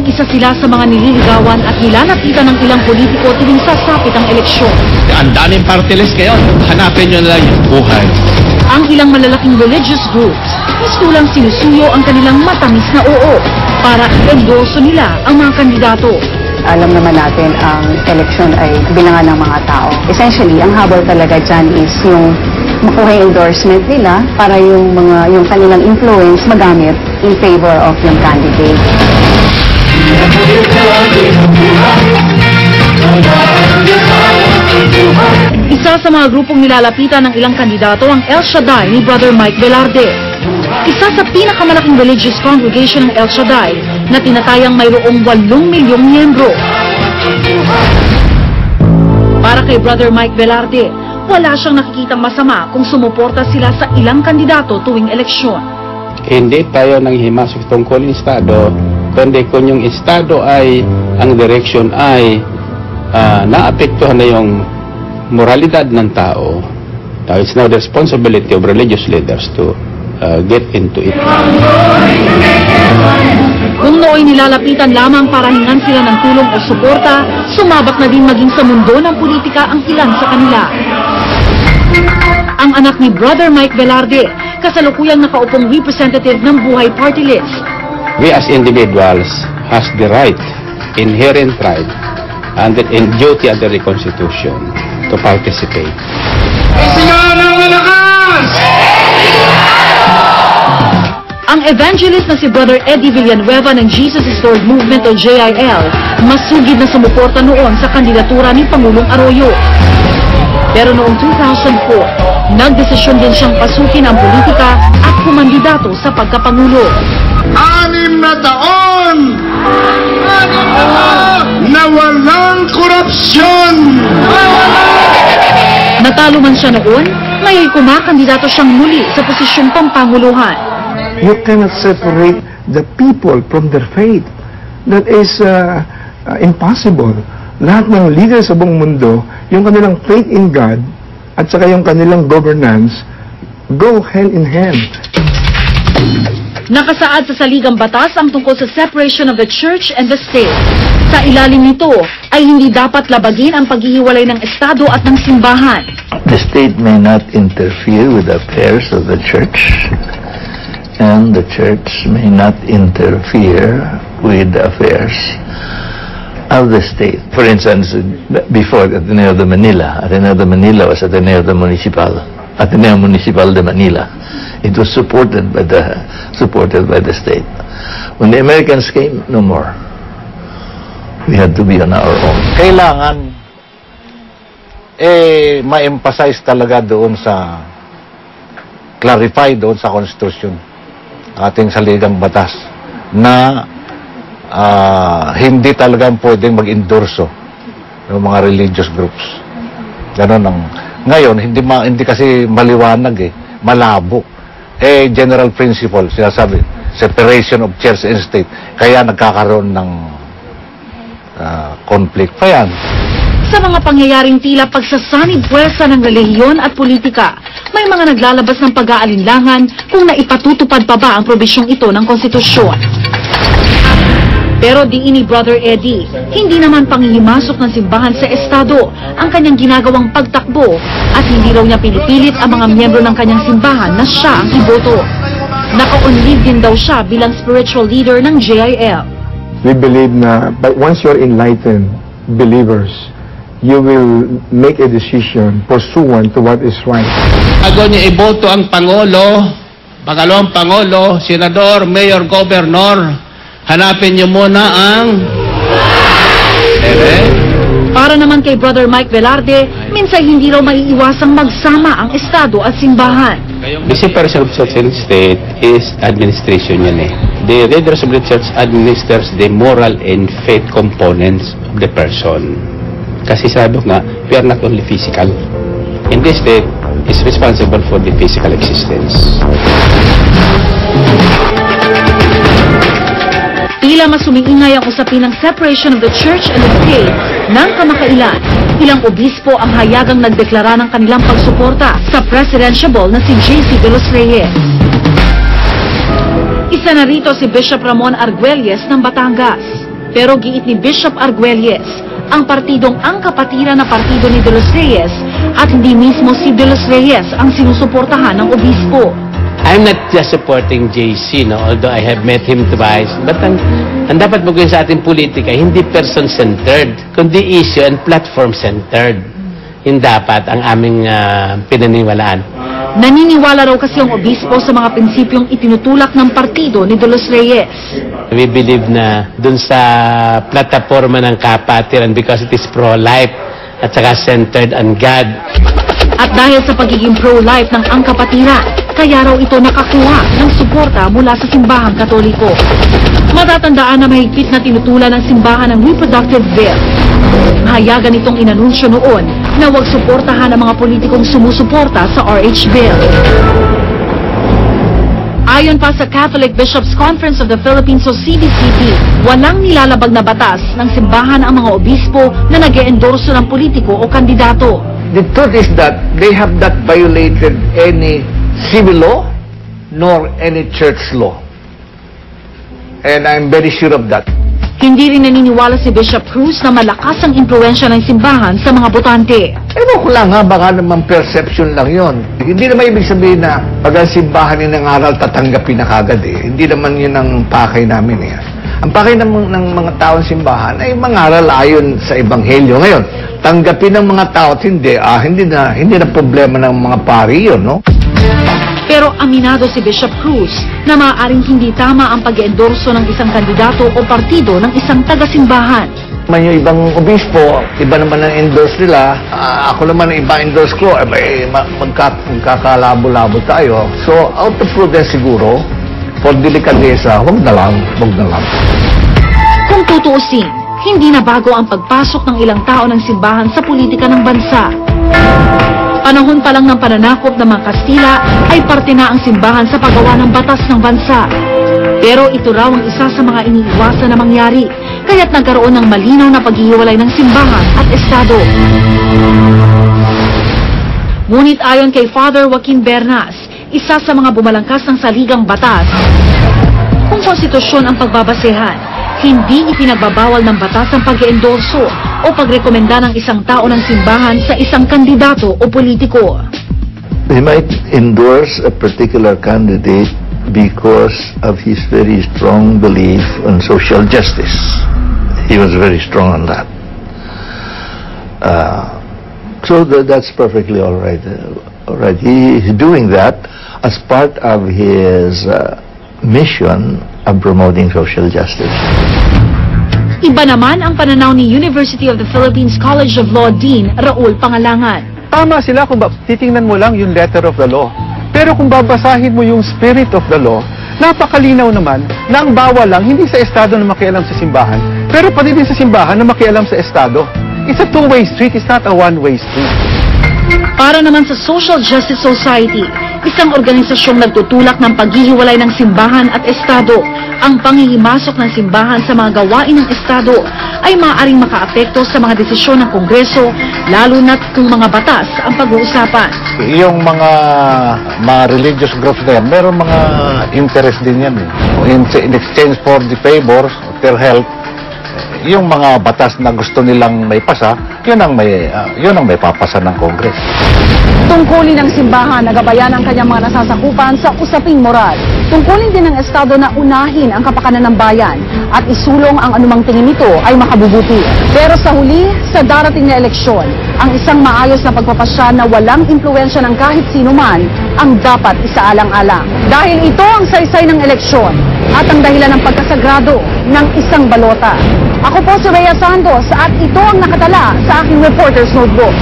isa sila sa mga nililigawan at nilalapitan ng ilang politiko tuwing sasapit ang eleksyon. Ang daming party list ngayon. Hanapin nyo na lang yung buhay. Ang ilang malalaking religious groups, mistulang sinusuyo ang kanilang matamis na oo para i-endorso nila ang mga kandidato. Alam naman natin ang eleksyon ay bilangan ng mga tao. Essentially, ang habol talaga dyan is yung makuha yung endorsement nila para yung kanilang influence magamit in favor of yung candidate. Isa sa mga grupong nilalapitan ng ilang kandidato ang El Shaddai ni Brother Mike Velarde. Isa sa pinakamalaking religious congregation ng El Shaddai na tinatayang mayroong 8 milyong miyembro. Para kay Brother Mike Velarde, wala siyang nakikitang masama kung sumuporta sila sa ilang kandidato tuwing eleksyon. Hindi tayo nanghihimasok tungkol ng Estado, kundi kung yung Estado ay, ang direksyon ay naapektuhan na yung moralidad ng tao. Now, it's now the responsibility of religious leaders to get into it. Kung nooy nilalapitan lamang para hingan sila ng tulong o suporta, sumabak na din maging sa mundo ng politika ang ilan sa kanila. Ang anak ni Brother Mike Velarde, kasalukuyang nakaupong representative ng Buhay Party List. We as individuals has the right, inherent right, and duty under the Constitution to participate. Ang evangelist na si Brother Eddie Villanueva ng Jesus is Lord Movement o JIL, masugid na sumuporta noon sa kandidatura ni Pangulong Arroyo. Pero noong 2004, nagdesisyon din siyang pasukin ang politika at kumandidato sa pagkapangulo. 6 na taon na walang korupsyon! Natalo man siya noon, ngayon kumakandidato siyang muli sa posisyong pampanguluhan. You cannot separate the people from their faith. That is impossible. Lahat ng leaders sa buong mundo, yung kanilang faith in God at saka yung kanilang governance, go hand in hand. Nakasaad sa saligang batas ang tungkol sa separation of the church and the state. Sa ilalim nito ay hindi dapat labagin ang paghihiwalay ng Estado at ng simbahan. The state may not interfere with the affairs of the church, and the church may not interfere with the affairs of the state. For instance, before Ateneo de Manila was Ateneo Municipal de Manila. It was supported by the state. When the Americans came, no more. We had to be on our own. Kailangan ma-emphasize talaga doon sa clarify doon sa Constitution, ating saligang batas, na hindi talagang pwedeng mag-endorso ng mga religious groups. Ganon ang ngayon, hindi kasi maliwanag malabo. General principle, sinasabi, separation of church and state. Kaya nagkakaroon ng conflict pa yan. Sa mga pangyayaring tila pagsasanib puwersa ng relihiyon at politika, may mga naglalabas ng pag-aalinlangan kung naipatutupad pa ba ang probisyong ito ng konstitusyon. Pero diin ni Brother Eddie, hindi naman panghihimasok ng simbahan sa Estado ang kanyang ginagawang pagtakbo at hindi raw niya pinipilit ang mga miyembro ng kanyang simbahan na siya ang iboto. Naka-on-leave din daw siya bilang spiritual leader ng JIL. We believe na once you're enlightened believers, you will make a decision pursuant to what is right. Bago niya iboto ang Pangulo, pangalawang Pangulo, Senador, Mayor, Governor, hanapin niyo muna ang Para naman kay Brother Mike Velarde, minsan hindi raw maiiwasang magsama ang Estado at simbahan. The separation of church and state is administration yan The leaders of the church administers the moral and faith components of the person. Kasi sabi ko nga, we are not only physical. And the state is responsible for the physical existence. Tila mas umiingay ang usapin ng separation of the church and the state ng kamakailan. Ilang obispo ang hayagang nagdeklara ng kanilang pagsuporta sa presidentiable na si J.C. de los Reyes. Isa na rito si Bishop Ramon Arguelles ng Batangas. Pero giit ni Bishop Arguelles, ang partidong ang kapatiran na partido ni De Los Reyes at hindi mismo si De Los Reyes ang sinusuportahan ng obispo. I'm not just supporting JC, no, although I have met him twice. But ang dapat mo sa ating politika, hindi person-centered, kundi issue and platform-centered. Yung dapat ang aming pinaniwalaan. Naniniwala raw kasi ang obispo sa mga prinsipyong itinutulak ng partido ni De Los Reyes. We believe na dun sa plataforma ng kapatiran because it is pro-life at saka centered on God. At dahil sa pagiging pro-life ng angkapatiran, kaya raw ito nakakuha ng suporta mula sa simbahang Katoliko. Matatandaan na mahigpit na tinutulan ng simbahan ng reproductive bill. Hayagan itong inanunsyo noon na huwag suportahan ang mga politikong sumusuporta sa RH bill. Ayon pa sa Catholic Bishops' Conference of the Philippines o CBCP, walang nilalabag na batas ng simbahan ang mga obispo na nag-e-endorso ng politiko o kandidato. The truth is that they have not violated any civil law nor any church law. And I'm very sure of that. Hindi rin naniniwala si Bishop Cruz na malakas ang impluwensya ng simbahan sa mga botante. Ewan ko lang ha, baka naman perception lang yon. Hindi naman ibig sabihin na pag ang simbahan ng aral tatanggapin na kagad eh. Hindi naman yun ang pakay namin eh. Ang pakay ng mga taong simbahan ay mangaral ayon sa Ebanghelyo. Ngayon, tanggapin ng mga tao at hindi na problema ng mga pari yun, no? Pero aminado si Bishop Cruz na maaaring hindi tama ang pag-endorso ng isang kandidato o partido ng isang taga-simbahan. Man yung ibang obispo, iba naman ang endorse nila. Ako naman ang iba endorse ko, magkakalabo-labo tayo. So, out of prudence siguro, for delikadesa, wag na lang. Kung tutuusin, hindi na bago ang pagpasok ng ilang tao ng simbahan sa politika ng bansa. Panahon pa lang ng pananakop ng mga Kastila ay parte na ang simbahan sa paggawa ng batas ng bansa. Pero ito raw ang isa sa mga iniiwasan na mangyari, kaya't nagkaroon ng malinaw na paghihiwalay ng simbahan at Estado. Ngunit ayon kay Father Joaquin Bernas, isa sa mga bumalangkas ng saligang batas, kung konstitusyon ang pagbabasehan, hindi ipinagbabawal ng batas ang pag-endorso o pagrekomenda ng isang tao ng simbahan sa isang kandidato o politiko. They might endorse a particular candidate because of his very strong belief on social justice. He was very strong on that. So that's perfectly all right. He is doing that as part of his mission of promoting social justice. Iba naman ang pananaw ni University of the Philippines College of Law Dean Raul Pangalangan. Tama sila kung titingnan mo lang yung letter of the law. Pero kung babasahin mo yung spirit of the law, napakalinaw naman na ang bawal lang hindi sa Estado na makialam sa simbahan, pero pati din sa simbahan na makialam sa Estado. It's a two-way street, it's not a one-way street. Para naman sa Social Justice Society, isang organisasyong nagtutulak ng paghihiwalay ng simbahan at Estado, ang pangihimasok ng simbahan sa mga gawain ng Estado ay maaaring makaapekto sa mga desisyon ng Kongreso, lalo na't kung mga batas ang pag-uusapan. Yung mga religious groups na yan, meron mga interest din yan. In exchange for the favors of their help, yung mga batas na gusto nilang may pasa, yun ang may papasa ng Congress. Tungkulin ng simbahan na gabayan ang kanyang mga nasasakupan sa usaping moral. Tungkulin din ng Estado na unahin ang kapakanan ng bayan at isulong ang anumang tingin nito ay makabubuti. Pero sa huli, sa darating na eleksyon, ang isang maayos na pagpapasya na walang impluwensya ng kahit sino man ang dapat isaalang-alang. Dahil ito ang saysay ng eleksyon at ang dahilan ng pagkasagrado ng isang balota. Ako po si Rhea Santos at ito ang nakatala sa aking Reporter's Notebook.